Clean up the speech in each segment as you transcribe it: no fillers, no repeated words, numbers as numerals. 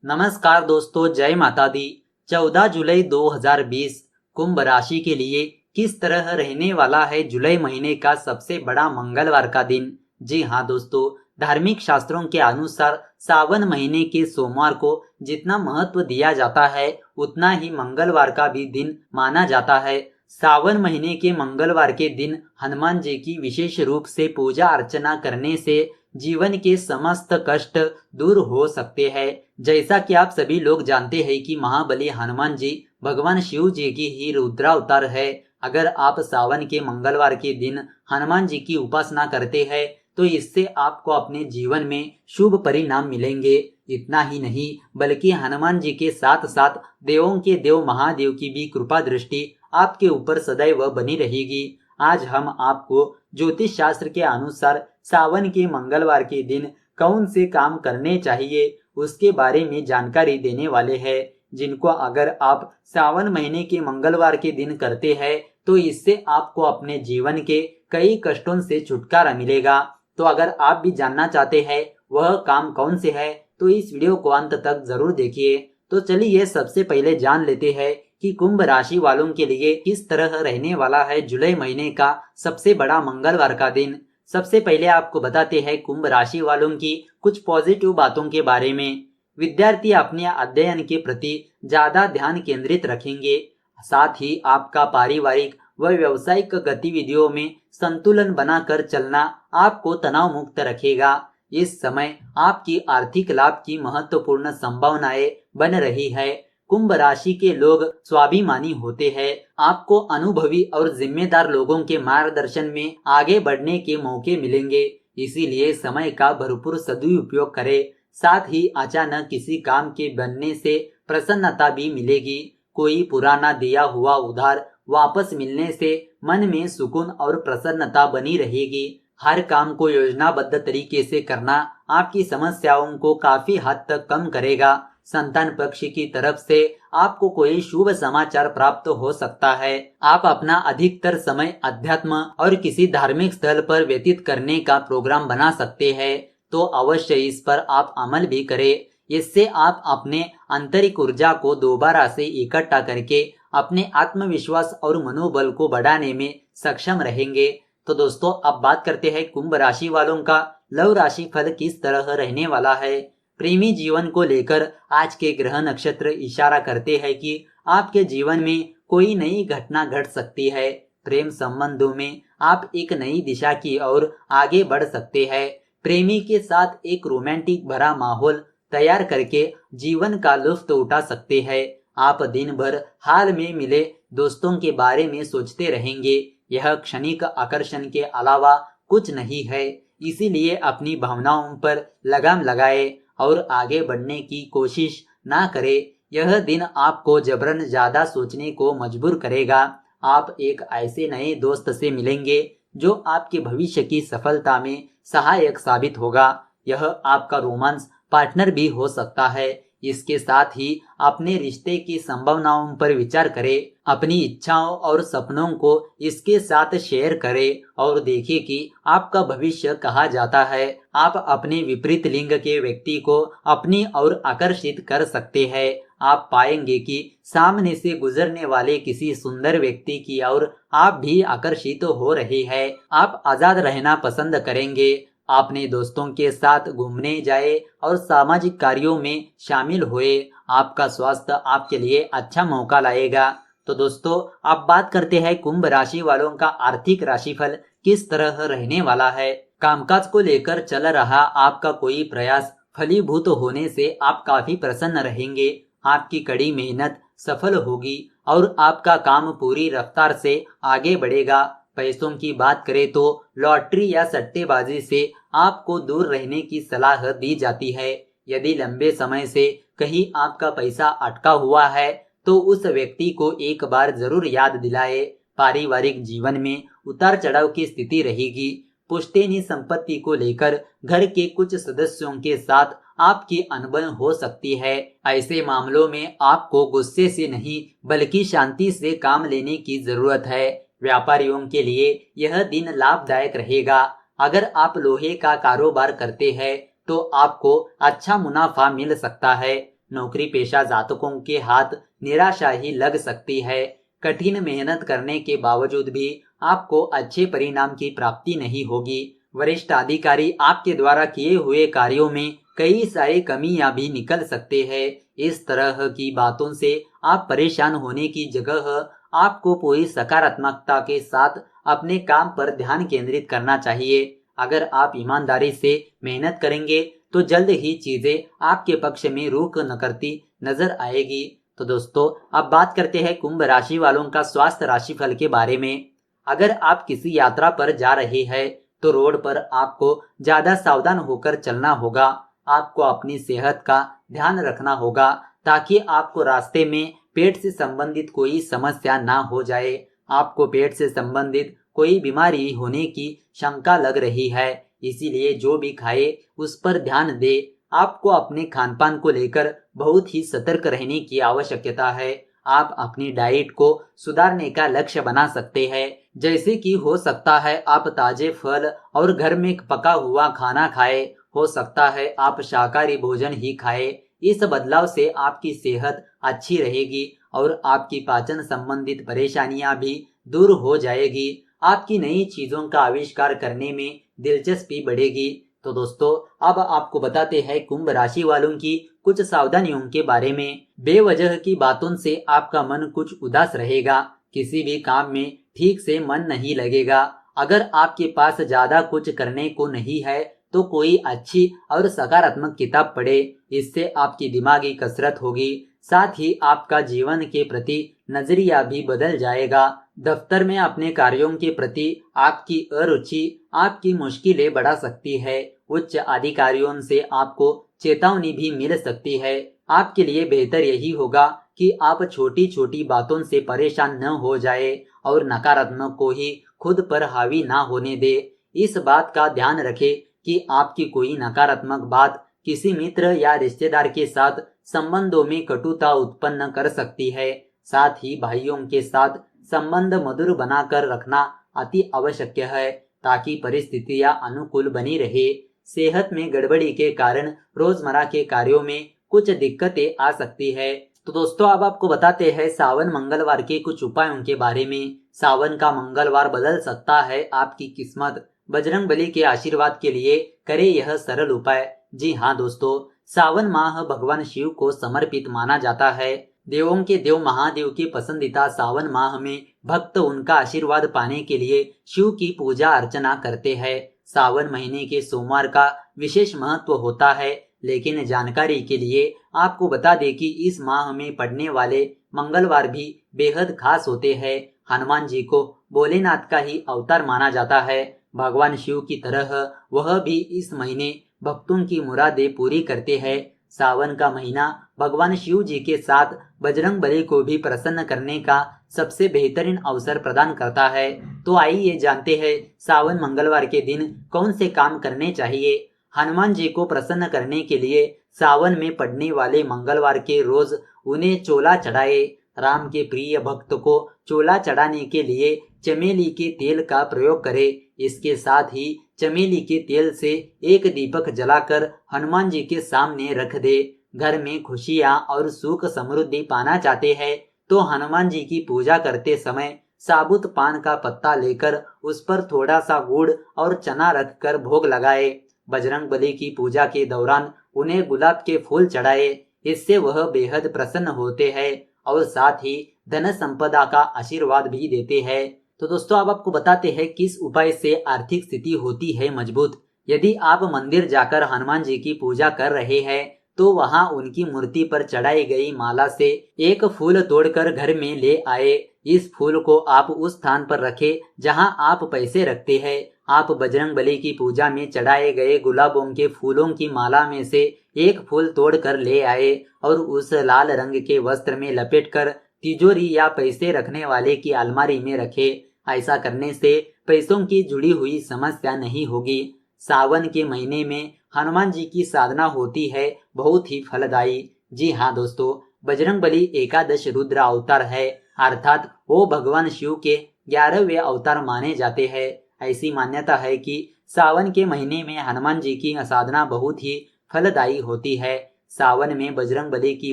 नमस्कार दोस्तों, जय माता दी। 14 जुलाई 2020 कुंभ राशि के लिए किस तरह रहने वाला है जुलाई महीने का सबसे बड़ा मंगलवार का दिन। जी हाँ दोस्तों, धार्मिक शास्त्रों के अनुसार सावन महीने के सोमवार को जितना महत्व दिया जाता है उतना ही मंगलवार का भी दिन माना जाता है। सावन महीने के मंगलवार के दिन हनुमान जी की विशेष रूप से पूजा अर्चना करने से जीवन के समस्त कष्ट दूर हो सकते हैं। जैसा कि आप सभी लोग जानते हैं कि महाबली हनुमान जी भगवान शिव जी की ही रुद्रावतार है। अगर आप सावन के मंगलवार के दिन हनुमान जी की उपासना करते हैं तो इससे आपको अपने जीवन में शुभ परिणाम मिलेंगे। इतना ही नहीं बल्कि हनुमान जी के साथ साथ देवों के देव महादेव की भी कृपा दृष्टि आपके ऊपर सदैव बनी रहेगी। आज हम आपको ज्योतिष शास्त्र के अनुसार सावन के मंगलवार के दिन कौन से काम करने चाहिए उसके बारे में जानकारी देने वाले हैं, जिनको अगर आप सावन महीने के मंगलवार के दिन करते हैं तो इससे आपको अपने जीवन के कई कष्टों से छुटकारा मिलेगा। तो अगर आप भी जानना चाहते हैं वह काम कौन से है तो इस वीडियो को अंत तक जरूर देखिए। तो चलिए सबसे पहले जान लेते हैं कि कुंभ राशि वालों के लिए किस तरह रहने वाला है जुलाई महीने का सबसे बड़ा मंगलवार का दिन। सबसे पहले आपको बताते हैं कुंभ राशि वालों की कुछ पॉजिटिव बातों के बारे में। विद्यार्थी अपने अध्ययन के प्रति ज्यादा ध्यान केंद्रित रखेंगे। साथ ही आपका पारिवारिक व व्यावसायिक गतिविधियों में संतुलन बनाकर चलना आपको तनाव मुक्त रखेगा। इस समय आपकी आर्थिक लाभ की महत्वपूर्ण संभावनाएं बन रही है। कुंभ राशि के लोग स्वाभिमानी होते हैं। आपको अनुभवी और जिम्मेदार लोगों के मार्गदर्शन में आगे बढ़ने के मौके मिलेंगे, इसीलिए समय का भरपूर सदुपयोग करें। साथ ही अचानक किसी काम के बनने से प्रसन्नता भी मिलेगी। कोई पुराना दिया हुआ उधार वापस मिलने से मन में सुकून और प्रसन्नता बनी रहेगी। हर काम को योजनाबद्ध तरीके से करना आपकी समस्याओं को काफी हद तक कम करेगा। संतान पक्ष की तरफ से आपको कोई शुभ समाचार प्राप्त हो सकता है। आप अपना अधिकतर समय अध्यात्म और किसी धार्मिक स्थल पर व्यतीत करने का प्रोग्राम बना सकते हैं, तो अवश्य इस पर आप अमल भी करें। इससे आप अपने आंतरिक ऊर्जा को दोबारा से इकट्ठा करके अपने आत्मविश्वास और मनोबल को बढ़ाने में सक्षम रहेंगे। तो दोस्तों, अब बात करते हैं कुंभ राशि वालों का लव राशि फल किस तरह रहने वाला है। प्रेमी जीवन को लेकर आज के ग्रह नक्षत्र इशारा करते हैं कि आपके जीवन में कोई नई घटना घट सकती है। प्रेम संबंधों में आप एक नई दिशा की ओर आगे बढ़ सकते हैं। प्रेमी के साथ एक रोमांटिक भरा माहौल तैयार करके जीवन का लुत्फ उठा सकते हैं। आप दिन भर हाल में मिले दोस्तों के बारे में सोचते रहेंगे। यह क्षणिक आकर्षण के अलावा कुछ नहीं है, इसीलिए अपनी भावनाओं पर लगाम लगाए और आगे बढ़ने की कोशिश ना करें। यह दिन आपको जबरन ज्यादा सोचने को मजबूर करेगा। आप एक ऐसे नए दोस्त से मिलेंगे जो आपके भविष्य की सफलता में सहायक साबित होगा। यह आपका रोमांस पार्टनर भी हो सकता है। इसके साथ ही अपने रिश्ते की संभावनाओं पर विचार करें। अपनी इच्छाओं और सपनों को इसके साथ शेयर करें और देखिए कि आपका भविष्य कहाँ जाता है। आप अपने विपरीत लिंग के व्यक्ति को अपनी ओर आकर्षित कर सकते हैं। आप पाएंगे कि सामने से गुजरने वाले किसी सुंदर व्यक्ति की ओर आप भी आकर्षित हो रहे हैं। आप आजाद रहना पसंद करेंगे। अपने दोस्तों के साथ घूमने जाए और सामाजिक कार्यों में शामिल हुए। आपका स्वास्थ्य आपके लिए अच्छा मौका लाएगा। तो दोस्तों, अब बात करते हैं कुंभ राशि वालों का आर्थिक राशिफल किस तरह रहने वाला है। कामकाज को लेकर चल रहा आपका कोई प्रयास फलीभूत होने से आप काफी प्रसन्न रहेंगे। आपकी कड़ी मेहनत सफल होगी और आपका काम पूरी रफ्तार से आगे बढ़ेगा। पैसों की बात करें तो लॉटरी या सट्टेबाजी से आपको दूर रहने की सलाह दी जाती है। यदि लंबे समय से कहीं आपका पैसा अटका हुआ है तो उस व्यक्ति को एक बार जरूर याद दिलाए। पारिवारिक जीवन में उतार चढ़ाव की स्थिति रहेगी। पुश्तैनी संपत्ति को लेकर घर के कुछ सदस्यों के साथ आपकी अनबन हो सकती है। ऐसे मामलों में आपको गुस्से से नहीं बल्कि शांति से काम लेने की जरूरत है। व्यापारियों के लिए यह दिन लाभदायक रहेगा। अगर आप लोहे का कारोबार करते हैं तो आपको अच्छा मुनाफा मिल सकता है। नौकरी पेशा जातकों के हाथ निराशा ही लग सकती है। कठिन मेहनत करने के बावजूद भी आपको अच्छे परिणाम की प्राप्ति नहीं होगी। वरिष्ठ अधिकारी आपके द्वारा किए हुए कार्यों में कई सारी कमियां भी निकल सकते हैं। इस तरह की बातों से आप परेशान होने की जगह आपको पूरी सकारात्मकता के साथ अपने काम पर ध्यान केंद्रित करना चाहिए। अगर आप ईमानदारी से मेहनत करेंगे तो जल्द ही चीजें आपके पक्ष में रुख न करती नजर आएगी। तो दोस्तों, अब बात करते हैं कुंभ राशि वालों का स्वास्थ्य राशिफल के बारे में। अगर आप किसी यात्रा पर जा रहे हैं तो रोड पर आपको ज्यादा सावधान होकर चलना होगा। आपको अपनी सेहत का ध्यान रखना होगा ताकि आपको रास्ते में पेट से संबंधित कोई समस्या ना हो जाए। आपको पेट से संबंधित कोई बीमारी होने की शंका लग रही है, इसीलिए जो भी खाए उस पर ध्यान दे। आपको अपने खान पान को लेकर बहुत ही सतर्क रहने की आवश्यकता है। आप अपनी डाइट को सुधारने का लक्ष्य बना सकते हैं, जैसे कि हो सकता है आप ताजे फल और घर में पका हुआ खाना खाएं। हो सकता है आप शाकाहारी भोजन ही खाएं। इस बदलाव से आपकी सेहत अच्छी रहेगी और आपकी पाचन संबंधित परेशानियां भी दूर हो जाएगी। आपकी नई चीजों का आविष्कार करने में दिलचस्पी बढ़ेगी। तो दोस्तों, अब आपको बताते हैं कुंभ राशि वालों की कुछ सावधानियों के बारे में। बेवजह की बातों से आपका मन कुछ उदास रहेगा। किसी भी काम में ठीक से मन नहीं लगेगा। अगर आपके पास ज्यादा कुछ करने को नहीं है तो कोई अच्छी और सकारात्मक किताब पढ़े। इससे आपकी दिमागी कसरत होगी। साथ ही आपका जीवन के प्रति नजरिया भी बदल जाएगा। दफ्तर में अपने कार्यों के प्रति आपकी अरुचि आपकी मुश्किलें बढ़ा सकती है। उच्च अधिकारियों से आपको चेतावनी भी मिल सकती है। आपके लिए बेहतर यही होगा कि आप छोटी छोटी बातों से परेशान न हो जाए और नकारात्मक को ही खुद पर हावी ना होने दे। इस बात का ध्यान रखें कि आपकी कोई नकारात्मक बात किसी मित्र या रिश्तेदार के साथ संबंधों में कटुता उत्पन्न कर सकती है। साथ ही भाइयों के साथ संबंध मधुर बनाकर रखना अति आवश्यक है ताकि परिस्थितियां अनुकूल बनी रहे। सेहत में गड़बड़ी के कारण रोजमर्रा के कार्यों में कुछ दिक्कतें आ सकती है। तो दोस्तों, अब आपको बताते हैं सावन मंगलवार के कुछ उपायों के बारे में। सावन का मंगलवार बदल सकता है आपकी किस्मत। बजरंगबली के आशीर्वाद के लिए करें यह सरल उपाय। जी हाँ दोस्तों, सावन माह भगवान शिव को समर्पित माना जाता है। देवों के देव महादेव की पसंदीदा सावन माह में भक्त उनका आशीर्वाद पाने के लिए शिव की पूजा अर्चना करते हैं। सावन महीने के सोमवार का विशेष महत्व होता है, लेकिन जानकारी के लिए आपको बता दें कि इस माह में पड़ने वाले मंगलवार भी बेहद खास होते हैं। हनुमान जी को भोलेनाथ का ही अवतार माना जाता है। भगवान शिव की तरह वह भी इस महीने भक्तों की मुरादें पूरी करते हैं। सावन का महीना भगवान शिव जी के साथ बजरंगबली को भी प्रसन्न करने का सबसे बेहतरीन अवसर प्रदान करता है। तो आइए जानते हैं सावन मंगलवार के दिन कौन से काम करने चाहिए। हनुमान जी को प्रसन्न करने के लिए सावन में पड़ने वाले मंगलवार के रोज उन्हें चोला चढ़ाए। राम के प्रिय भक्त को चोला चढ़ाने के लिए चमेली के तेल का प्रयोग करें। इसके साथ ही चमेली के तेल से एक दीपक जलाकर हनुमान जी के सामने रख दे। घर में खुशियां और सुख समृद्धि पाना चाहते हैं तो हनुमान जी की पूजा करते समय साबुत पान का पत्ता लेकर उस पर थोड़ा सा गुड़ और चना रखकर भोग लगाए। बजरंगबली की पूजा के दौरान उन्हें गुलाब के फूल चढ़ाए। इससे वह बेहद प्रसन्न होते हैं और साथ ही धन संपदा का आशीर्वाद भी देते हैं। तो दोस्तों, अब आपको बताते हैं किस उपाय से आर्थिक स्थिति होती है मजबूत। यदि आप मंदिर जाकर हनुमान जी की पूजा कर रहे हैं तो वहां उनकी मूर्ति पर चढ़ाई गई माला से एक फूल तोड़कर घर में ले आए। इस फूल को आप उस स्थान पर रखें जहां आप पैसे रखते हैं। आप बजरंगबली की पूजा में चढ़ाए गए गुलाबों के फूलों की माला में से एक फूल तोड़कर ले आए और उस लाल रंग के वस्त्र में लपेटकर तिजोरी या पैसे रखने वाले की अलमारी में रखे। ऐसा करने से पैसों की जुड़ी हुई समस्या नहीं होगी। सावन के महीने में हनुमान जी की साधना होती है, बहुत ही फलदायी। जी हाँ दोस्तों, बजरंगबली एकादश रुद्र अवतार है, अर्थात वो भगवान शिव के 11वें अवतार माने जाते हैं। ऐसी मान्यता है कि सावन के महीने में हनुमान जी की साधना बहुत ही फलदायी होती है। सावन में बजरंग बली की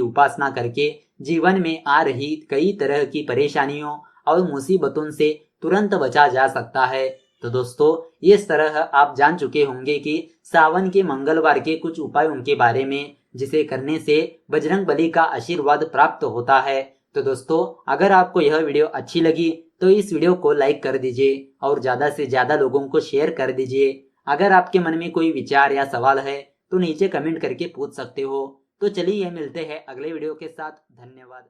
उपासना करके जीवन में आ रही कई तरह की परेशानियों और मुसीबतों से तुरंत बचा जा सकता है। तो दोस्तों, इस तरह आप जान चुके होंगे कि सावन के मंगलवार के कुछ उपायों के बारे में, जिसे करने से बजरंग बली का आशीर्वाद प्राप्त होता है। तो दोस्तों, अगर आपको यह वीडियो अच्छी लगी तो इस वीडियो को लाइक कर दीजिए और ज़्यादा से ज़्यादा लोगों को शेयर कर दीजिए। अगर आपके मन में कोई विचार या सवाल है तो नीचे कमेंट करके पूछ सकते हो। तो चलिए मिलते हैं अगले वीडियो के साथ। धन्यवाद।